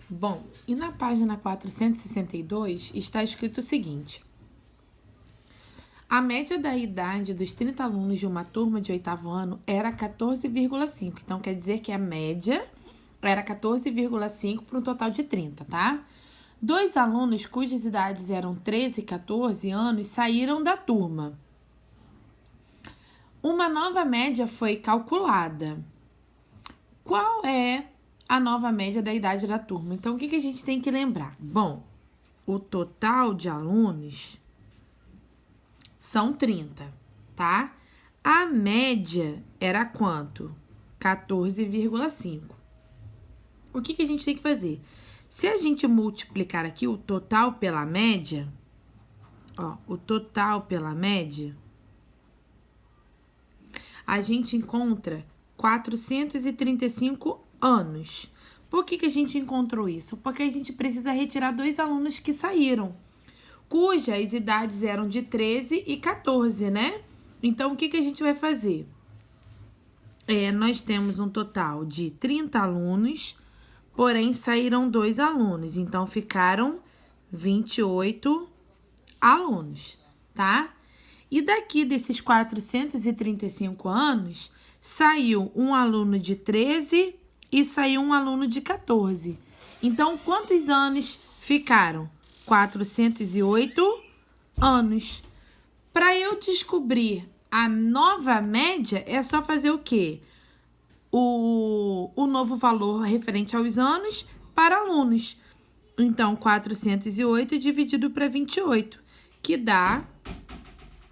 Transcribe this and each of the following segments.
Bom, e na página 462 está escrito o seguinte: a média da idade dos 30 alunos de uma turma de 8º ano era 14,5. Então, quer dizer que a média era 14,5 para um total de 30, tá? 2 alunos cujas idades eram 13 e 14 anos saíram da turma. Uma nova média foi calculada. Qual é a nova média da idade da turma? Então, o que a gente tem que lembrar? Bom, o total de alunos são 30, tá? A média era quanto? 14,5. O que a gente tem que fazer? Se a gente multiplicar aqui o total pela média, ó, o total pela média, a gente encontra 435 anos. Por que a gente encontrou isso? Porque a gente precisa retirar 2 alunos que saíram, cujas idades eram de 13 e 14, né? Então, o que a gente vai fazer? Nós temos um total de 30 alunos, porém saíram 2 alunos, então ficaram 28 alunos, tá? E daqui desses 435 anos, saiu um aluno de 13 e saiu um aluno de 14. Então, quantos anos ficaram? 408 anos. Para eu descobrir a nova média, é só fazer o quê? O novo valor referente aos anos para alunos. Então, 408 dividido para 28, que dá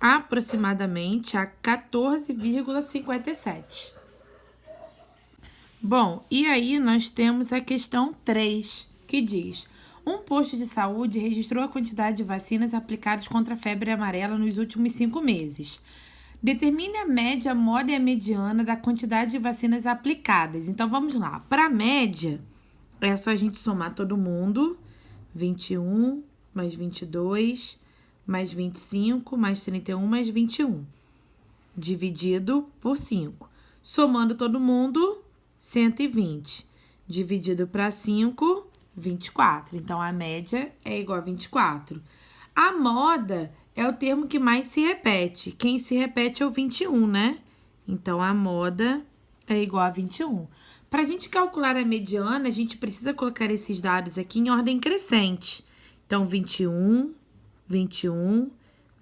aproximadamente a 14,57. Bom, e aí nós temos a questão 3, que diz: um posto de saúde registrou a quantidade de vacinas aplicadas contra a febre amarela nos últimos 5 meses. Determine a média, a moda e a mediana da quantidade de vacinas aplicadas. Então, vamos lá. Para a média, é só a gente somar todo mundo. 21 mais 22 mais 25 mais 31 mais 21. Dividido por 5. Somando todo mundo, 120. Dividido para 5, 24. Então, a média é igual a 24. A moda é o termo que mais se repete. Quem se repete é o 21, né? Então, a moda é igual a 21. Para a gente calcular a mediana, a gente precisa colocar esses dados aqui em ordem crescente. Então, 21, 21,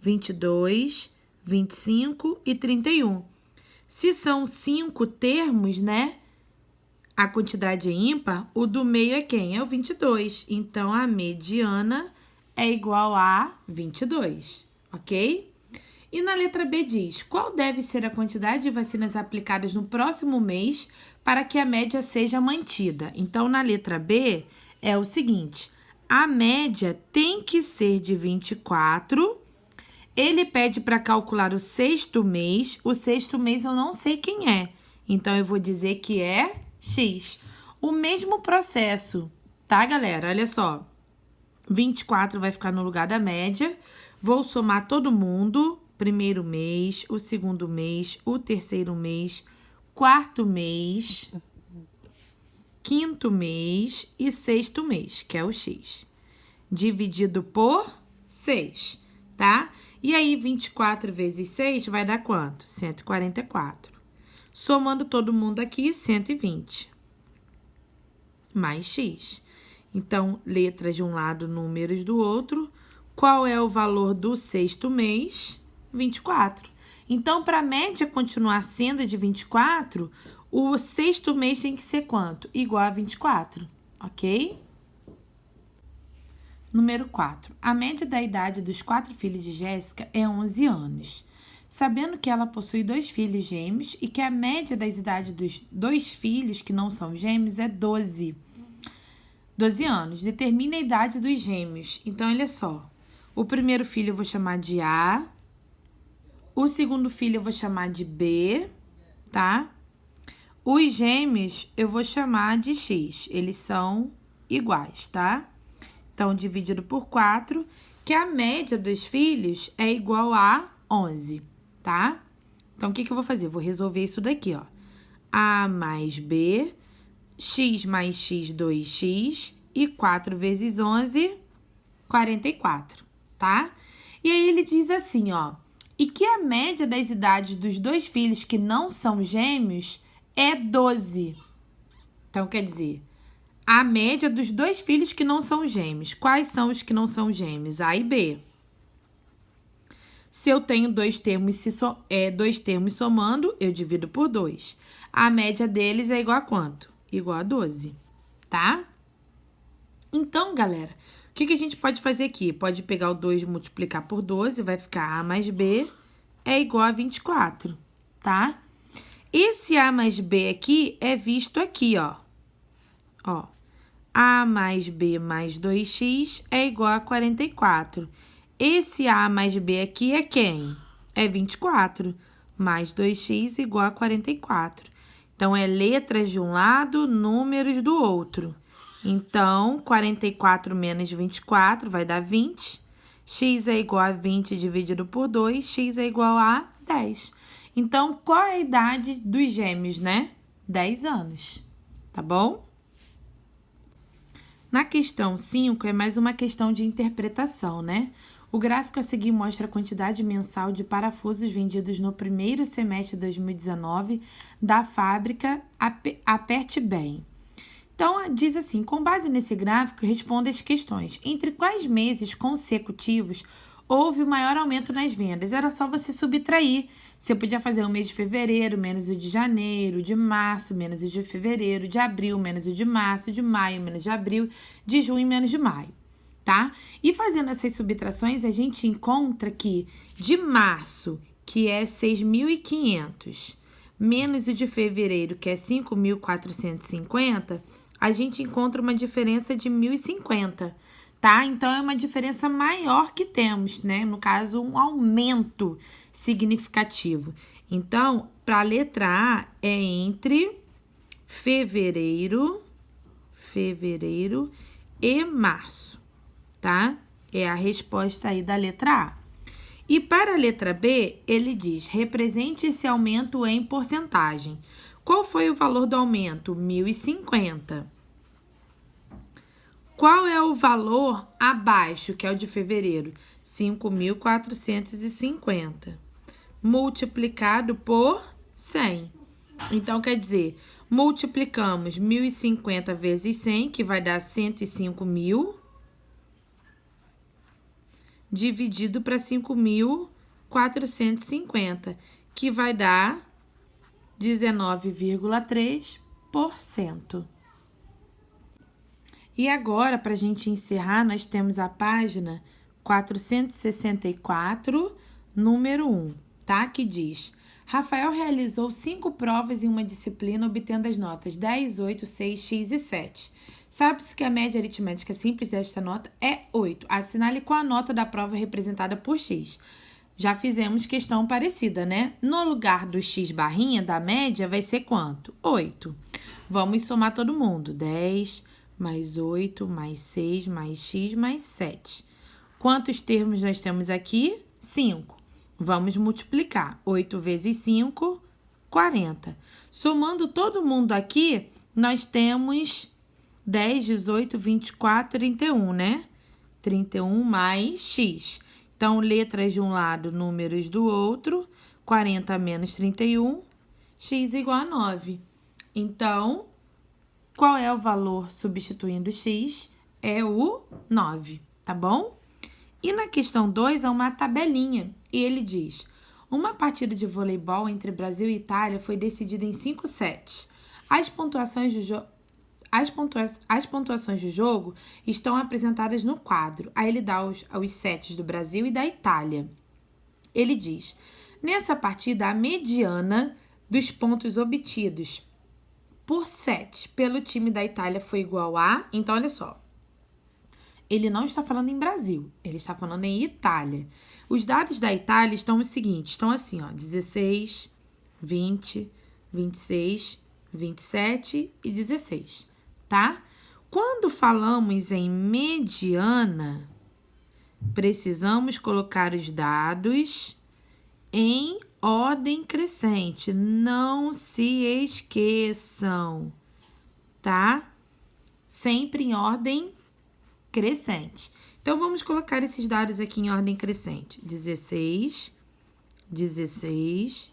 22, 25 e 31. Se são 5 termos, né? A quantidade é ímpar, o do meio é quem? É o 22. Então, a mediana é igual a 22, ok? E na letra B diz: qual deve ser a quantidade de vacinas aplicadas no próximo mês para que a média seja mantida? Então, na letra B é o seguinte: a média tem que ser de 24. Ele pede para calcular o 6º mês. O 6º mês eu não sei quem é, então eu vou dizer que é X. O mesmo processo, tá, galera? Olha só. 24 vai ficar no lugar da média. Vou somar todo mundo. Primeiro mês, o segundo mês, o terceiro mês, quarto mês, quinto mês e sexto mês, que é o X. Dividido por 6, tá? E aí, 24 vezes 6 vai dar quanto? 144. Somando todo mundo aqui, 120. Mais X. Então, letras de um lado, números do outro. Qual é o valor do 6º mês? 24. Então, para a média continuar sendo de 24, o 6º mês tem que ser quanto? Igual a 24, ok? Número 4. A média da idade dos 4 filhos de Jéssica é 11 anos. Sabendo que ela possui 2 filhos gêmeos e que a média das idades dos 2 filhos que não são gêmeos é 12 anos. Determine a idade dos gêmeos. Então, olha só. O primeiro filho eu vou chamar de A. O segundo filho eu vou chamar de B, tá? Os gêmeos eu vou chamar de X. Eles são iguais, tá? Então, dividido por 4, que a média dos filhos é igual a 11, tá? Então, o que eu vou fazer? Vou resolver isso daqui, ó. A mais B, x mais x, 2x, e 4 vezes 11, 44, tá? E aí, ele diz assim, ó. E que a média das idades dos dois filhos que não são gêmeos é 12. Então, quer dizer, a média dos dois filhos que não são gêmeos. Quais são os que não são gêmeos? A e B. Se eu tenho dois termos somando, eu divido por 2. A média deles é igual a quanto? Igual a 12, tá? Então, galera, o que a gente pode fazer aqui? Pode pegar o 2 e multiplicar por 12, vai ficar A mais B é igual a 24, tá? Esse A mais B aqui é visto aqui, ó. Ó, A mais B mais 2x é igual a 44. Esse A mais B aqui é quem? É 24, mais 2x igual a 44. Então, é letras de um lado, números do outro. Então, 44 menos 24 vai dar 20. X é igual a 20 dividido por 2, x é igual a 10. Então, qual é a idade dos gêmeos, né? 10 anos, tá bom? Na questão 5, é mais uma questão de interpretação, né? O gráfico a seguir mostra a quantidade mensal de parafusos vendidos no primeiro semestre de 2019 da fábrica Aperte Bem. Então, diz assim, com base nesse gráfico, responda as questões. Entre quais meses consecutivos houve o maior aumento nas vendas? Era só você subtrair. Você podia fazer o mês de fevereiro, menos o de janeiro, de março, menos o de fevereiro, de abril, menos o de março, de maio, menos de abril, de junho, menos de maio, tá? E fazendo essas subtrações, a gente encontra que de março, que é 6.500, menos o de fevereiro, que é 5.450, a gente encontra uma diferença de 1.050, tá? Então, é uma diferença maior que temos, né? No caso, um aumento significativo. Então, para a letra A, é entre fevereiro e março, tá? É a resposta aí da letra A. E para a letra B, ele diz, represente esse aumento em porcentagem. Qual foi o valor do aumento? 1.050. Qual é o valor abaixo, que é o de fevereiro? 5.450. Multiplicado por 100. Então, quer dizer, multiplicamos 1.050 vezes 100, que vai dar 105.000, dividido para 5.450, que vai dar 19,3%. E agora, para a gente encerrar, nós temos a página 464, número 1, tá? Que diz, Rafael realizou 5 provas em uma disciplina, obtendo as notas 10, 8, 6, x e 7. Sabe-se que a média aritmética simples desta nota é 8. Assinale qual a nota da prova representada por x. Já fizemos questão parecida, né? No lugar do x barrinha da média, vai ser quanto? 8. Vamos somar todo mundo. 10, mais 8, mais 6, mais x, mais 7. Quantos termos nós temos aqui? 5. Vamos multiplicar. 8 vezes 5, 40. Somando todo mundo aqui, nós temos 10, 18, 24, 31, né? 31 mais x. Então, letras de um lado, números do outro. 40 menos 31, x igual a 9. Então, qual é o valor substituindo x? É o 9, tá bom? E na questão 2, há uma tabelinha. E ele diz, uma partida de voleibol entre Brasil e Itália foi decidida em 5 sets. As pontuações do jogo estão apresentadas no quadro. Aí ele dá os sets do Brasil e da Itália. Ele diz, nessa partida, a mediana dos pontos obtidos por set pelo time da Itália foi igual a... Então, olha só. Ele não está falando em Brasil, ele está falando em Itália. Os dados da Itália estão os seguintes, estão assim, ó, 16, 20, 26, 27 e 16, tá? Quando falamos em mediana, precisamos colocar os dados em ordem crescente. Não se esqueçam, tá? Sempre em ordem crescente. Então, vamos colocar esses dados aqui em ordem crescente. 16, 16,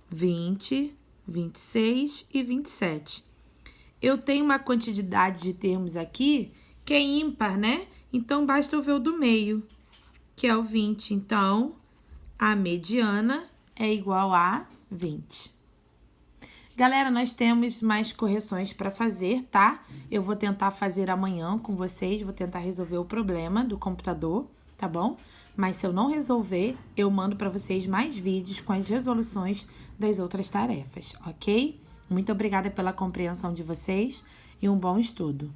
20, 26 e 27. Eu tenho uma quantidade de termos aqui que é ímpar, né? Então, basta eu ver o do meio, que é o 20. Então, a mediana é igual a 20. Galera, nós temos mais correções para fazer, tá? Eu vou tentar fazer amanhã com vocês, vou tentar resolver o problema do computador, tá bom? Mas se eu não resolver, eu mando para vocês mais vídeos com as resoluções das outras tarefas, ok? Muito obrigada pela compreensão de vocês e um bom estudo.